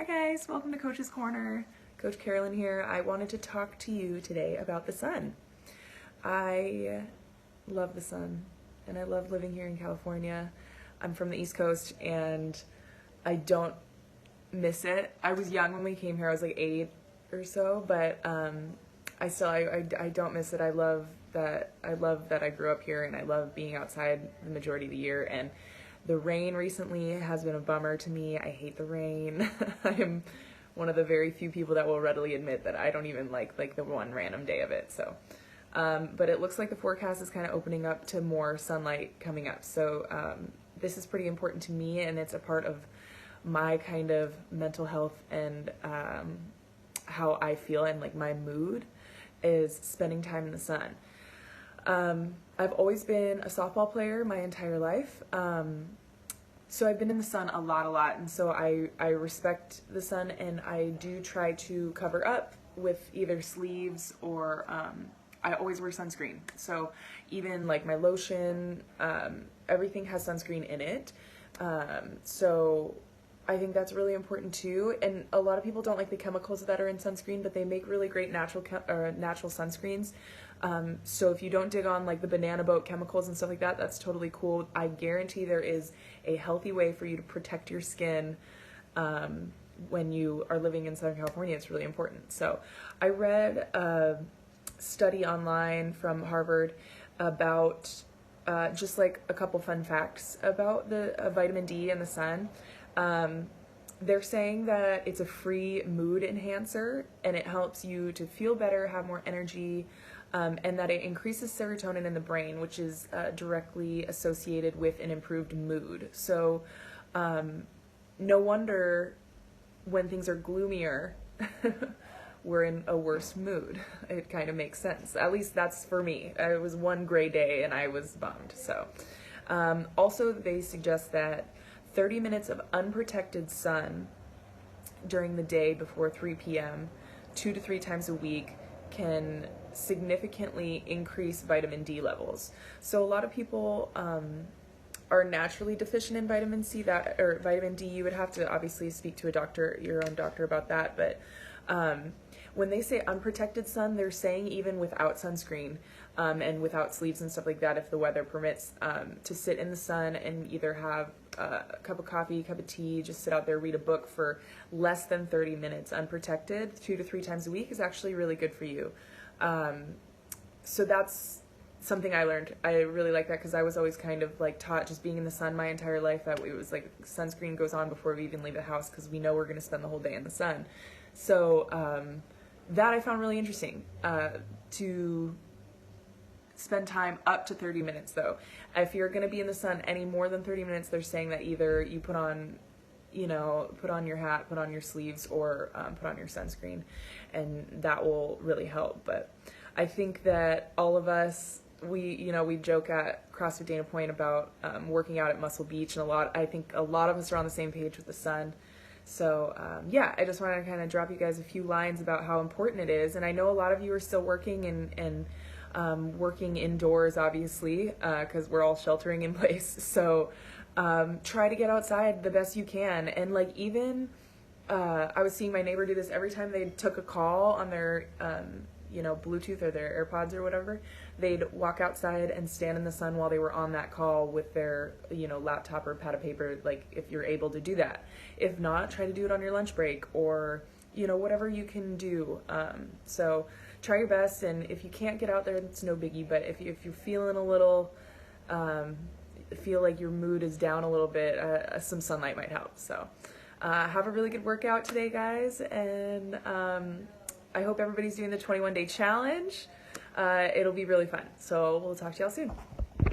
Hi guys, welcome to Coach's Corner. Coach Carolyn here. I wanted to talk to you today about the sun. I love the sun and I love living here in California. I'm from the East Coast and I don't miss it. I was young when we came here. I was like 8 or so, but I don't miss it. I love that I grew up here and I love being outside the majority of the year. And the rain recently has been a bummer to me. I hate the rain. I'm one of the very few people that will readily admit that I don't even like the one random day of it. So, but it looks like the forecast is kind of opening up to more sunlight coming up. So this is pretty important to me, and it's a part of my kind of mental health and how I feel and like my mood is spending time in the sun. I've always been a softball player my entire life. So I've been in the sun a lot. And so I respect the sun, and I do try to cover up with either sleeves or, I always wear sunscreen. So even like my lotion, everything has sunscreen in it. So I think that's really important too. And a lot of people don't like the chemicals that are in sunscreen, but they make really great natural sunscreens. So if you don't dig on like the banana boat chemicals and stuff like that, that's totally cool. I guarantee there is a healthy way for you to protect your skin when you are living in Southern California. It's really important. So I read a study online from Harvard about just like a couple fun facts about the vitamin D and the sun. They're saying that it's a free mood enhancer and it helps you to feel better, have more energy, and that it increases serotonin in the brain, which is directly associated with an improved mood. So no wonder when things are gloomier, we're in a worse mood. It kind of makes sense. At least that's for me. It was one gray day and I was bummed. So also they suggest that 30 minutes of unprotected sun during the day before 3 p.m. 2 to 3 times a week can significantly increase vitamin D levels. So a lot of people are naturally deficient in vitamin C, or vitamin D. You would have to obviously speak to a doctor, your own doctor, about that. But when they say unprotected sun, they're saying even without sunscreen and without sleeves and stuff like that, if the weather permits, to sit in the sun and either have a cup of coffee, cup of tea, just sit out there, read a book for less than 30 minutes unprotected 2 to 3 times a week is actually really good for you. So that's something I learned. I really like that because I was always kind of like taught, just being in the sun my entire life, that it was like sunscreen goes on before we even leave the house because we know we're going to spend the whole day in the sun. So that I found really interesting, to spend time up to 30 minutes though. If you're going to be in the sun any more than 30 minutes, they're saying that either you put on your hat, put on your sleeves, or put on your sunscreen, and that will really help. But I think that all of us, we joke at CrossFit Dana Point about working out at Muscle Beach, and I think a lot of us are on the same page with the sun. So yeah, I just wanted to kind of drop you guys a few lines about how important it is. And I know a lot of you are still working and working indoors, obviously, because we're all sheltering in place. So try to get outside the best you can. And like even I was seeing my neighbor do this every time they took a call on their Bluetooth or their AirPods or whatever. They'd walk outside and stand in the sun while they were on that call with their laptop or pad of paper, like if you're able to do that. If not, try to do it on your lunch break or whatever you can do. So try your best, and if you can't get out there, it's no biggie. But if you're feeling a little feel like your mood is down a little bit, some sunlight might help. So have a really good workout today, guys, and I hope everybody's doing the 21-day challenge. It'll be really fun. So we'll talk to y'all soon.